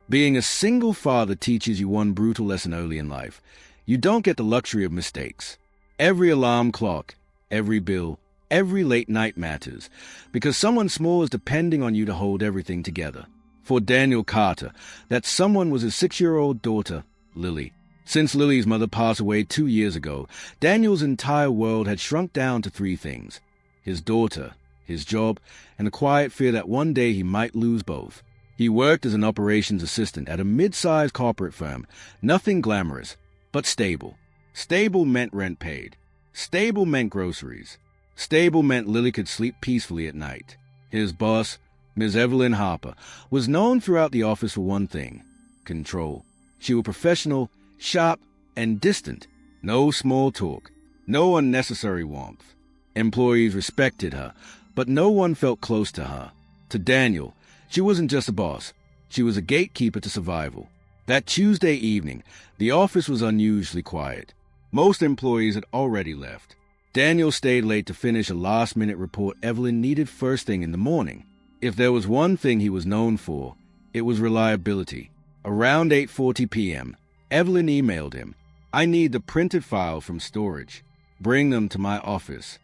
Being a single father teaches you one brutal lesson early in life. You don't get the luxury of mistakes. Every alarm clock, every bill, every late night matters, because someone small is depending on you to hold everything together. For Daniel Carter, that someone was his 6-year-old daughter, Lily. Since Lily's mother passed away 2 years ago, Daniel's entire world had shrunk down to 3 things: his daughter, his job, and the quiet fear that one day he might lose both. He worked as an operations assistant at a mid-sized corporate firm. Nothing glamorous, but stable. Stable meant rent paid. Stable meant groceries. Stable meant Lily could sleep peacefully at night. His boss, Ms. Evelyn Harper, was known throughout the office for one thing: control. She was professional, sharp, and distant. No small talk. No unnecessary warmth. Employees respected her, but no one felt close to her. To Daniel, she wasn't just a boss. She was a gatekeeper to survival. That Tuesday evening, the office was unusually quiet. Most employees had already left. Daniel stayed late to finish a last-minute report Evelyn needed first thing in the morning. If there was one thing he was known for, it was reliability. Around 8:40 p.m., Evelyn emailed him, "I need the printed file from storage. Bring them to my office."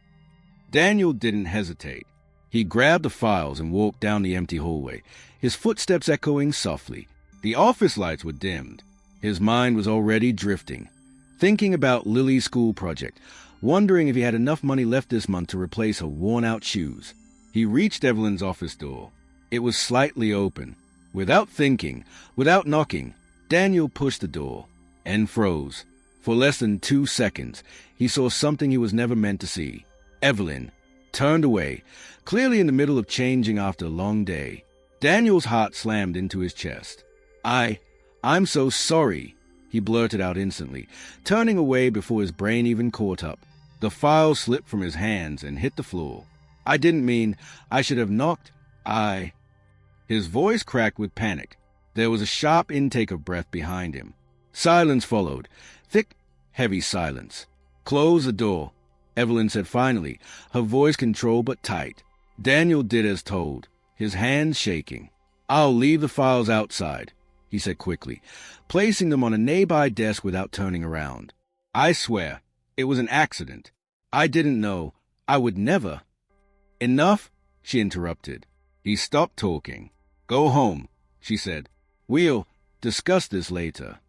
Daniel didn't hesitate. He grabbed the files and walked down the empty hallway, his footsteps echoing softly. The office lights were dimmed. His mind was already drifting, thinking about Lily's school project, wondering if he had enough money left this month to replace her worn-out shoes. He reached Evelyn's office door. It was slightly open. Without thinking, without knocking, Daniel pushed the door and froze. For less than 2 seconds, he saw something he was never meant to see. Evelyn turned away, clearly in the middle of changing after a long day. Daniel's heart slammed into his chest. I'm so sorry," he blurted out instantly, turning away before his brain even caught up. The file slipped from his hands and hit the floor. "I didn't mean, I should have knocked. His voice cracked with panic. There was a sharp intake of breath behind him. Silence followed. Thick, heavy silence. "Close the door," Evelyn said finally, her voice controlled but tight. Daniel did as told, his hands shaking. "I'll leave the files outside," he said quickly, placing them on a nearby desk without turning around. "I swear, it was an accident. I didn't know. I would never." "Enough," she interrupted. He stopped talking. "Go home," she said. "We'll discuss this later."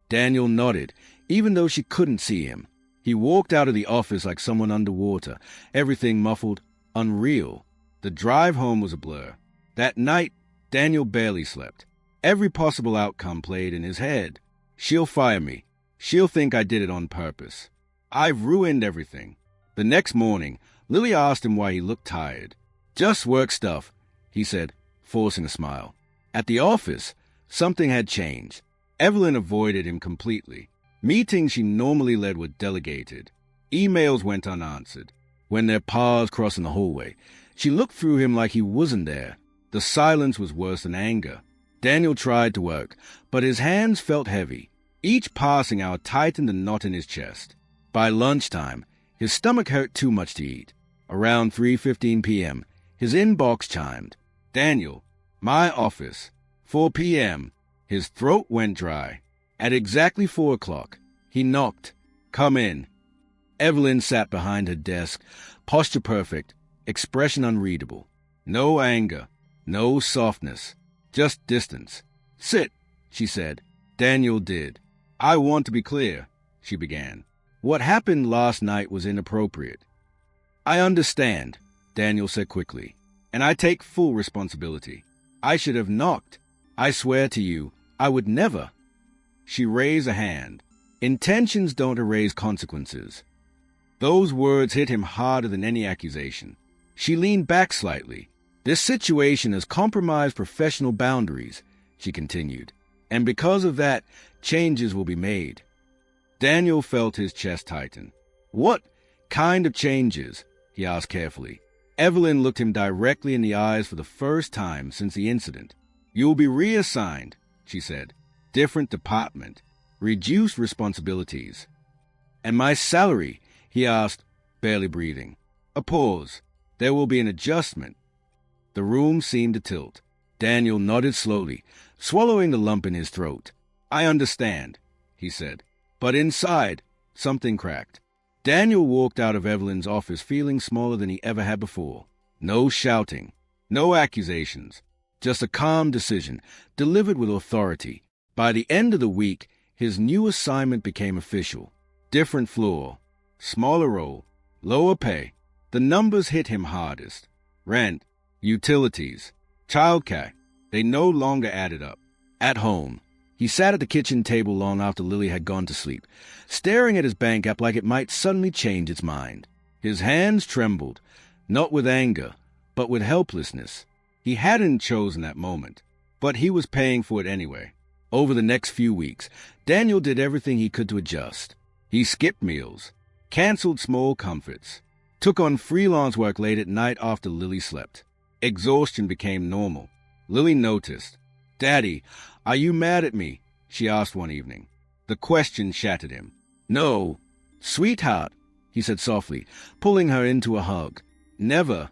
Daniel nodded, even though she couldn't see him. He walked out of the office like someone underwater, everything muffled, unreal. The drive home was a blur. That night, Daniel barely slept. Every possible outcome played in his head. She'll fire me. She'll think I did it on purpose. I've ruined everything. The next morning, Lily asked him why he looked tired. "Just work stuff," he said, forcing a smile. At the office, something had changed. Evelyn avoided him completely. Meetings she normally led were delegated. Emails went unanswered. When their paths crossed in the hallway, she looked through him like he wasn't there. The silence was worse than anger. Daniel tried to work, but his hands felt heavy. Each passing hour tightened the knot in his chest. By lunchtime, his stomach hurt too much to eat. Around 3:15 p.m., his inbox chimed. "Daniel, my office, 4 p.m. His throat went dry. At exactly 4 o'clock, he knocked. "Come in." Evelyn sat behind her desk, posture perfect, expression unreadable. No anger, no softness, just distance. "Sit," she said. Daniel did. "I want to be clear," she began. "What happened last night was inappropriate." "I understand," Daniel said quickly, "and I take full responsibility. I should have knocked. I swear to you, I would never." She raised a hand. Intentions don't erase consequences. Those words hit him harder than any accusation. She leaned back slightly. "This situation has compromised professional boundaries," she continued, "and because of that, changes will be made." Daniel felt his chest tighten. "What kind of changes?" he asked carefully. Evelyn looked him directly in the eyes for the first time since the incident. "You'll be reassigned," she said. "Different department. Reduced responsibilities." "And my salary?" he asked, barely breathing. A pause. "There will be an adjustment." The room seemed to tilt. Daniel nodded slowly, swallowing the lump in his throat. "I understand," he said. But inside, something cracked. Daniel walked out of Evelyn's office feeling smaller than he ever had before. No shouting, no accusations, just a calm decision, delivered with authority. By the end of the week, his new assignment became official. Different floor, smaller role, lower pay. The numbers hit him hardest. Rent, utilities, childcare, they no longer added up. At home, he sat at the kitchen table long after Lily had gone to sleep, staring at his bank app like it might suddenly change its mind. His hands trembled, not with anger, but with helplessness. He hadn't chosen that moment, but he was paying for it anyway. Over the next few weeks, Daniel did everything he could to adjust. He skipped meals, canceled small comforts, took on freelance work late at night after Lily slept. Exhaustion became normal. Lily noticed. "Daddy, are you mad at me?" she asked one evening. The question shattered him. "No, sweetheart," he said softly, pulling her into a hug. "Never."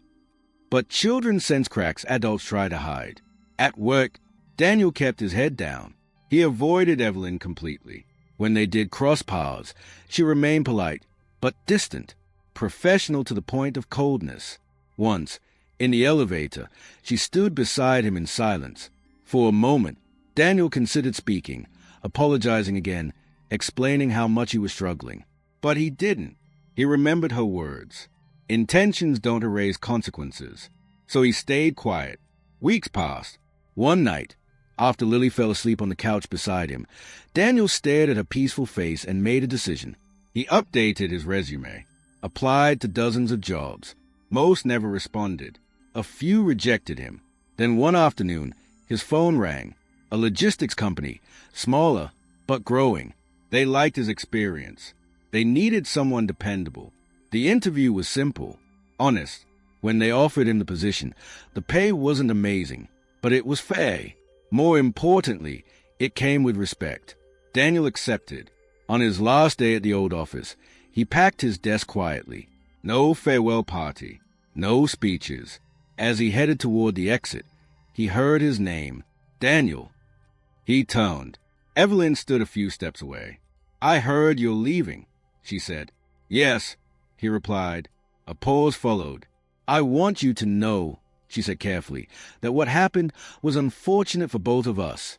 But children sense cracks adults try to hide. At work, Daniel kept his head down. He avoided Evelyn completely. When they did cross paths, she remained polite, but distant, professional to the point of coldness. Once, in the elevator, she stood beside him in silence. For a moment, Daniel considered speaking, apologizing again, explaining how much he was struggling. But he didn't. He remembered her words. Intentions don't erase consequences. So he stayed quiet. Weeks passed. One night, after Lily fell asleep on the couch beside him, Daniel stared at her peaceful face and made a decision. He updated his resume, applied to dozens of jobs. Most never responded. A few rejected him. Then one afternoon, his phone rang. A logistics company, smaller, but growing. They liked his experience. They needed someone dependable. The interview was simple, honest. When they offered him the position, the pay wasn't amazing, but it was fair. More importantly, it came with respect. Daniel accepted. On his last day at the old office, he packed his desk quietly. No farewell party, no speeches. As he headed toward the exit, he heard his name, Daniel. He turned. Evelyn stood a few steps away. "I heard you're leaving," she said. "Yes," he replied. A pause followed. "I want you to know," she said carefully, "that what happened was unfortunate for both of us."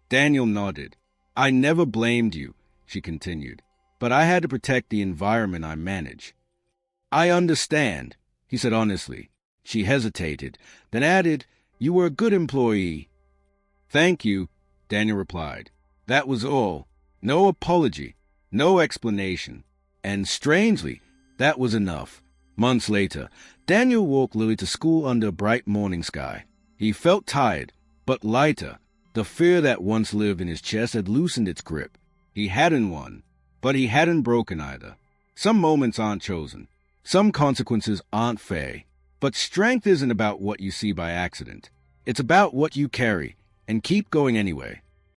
Daniel nodded. "I never blamed you," she continued, "but I had to protect the environment I manage." "I understand," he said honestly. She hesitated, then added, "You were a good employee." "Thank you," Daniel replied. That was all. No apology, no explanation. And strangely, that was enough. Months later, Daniel walked Lily to school under a bright morning sky. He felt tired, but lighter. The fear that once lived in his chest had loosened its grip. He hadn't won, but he hadn't broken either. Some moments aren't chosen. Some consequences aren't fair. But strength isn't about what you see by accident. It's about what you carry and keep going anyway.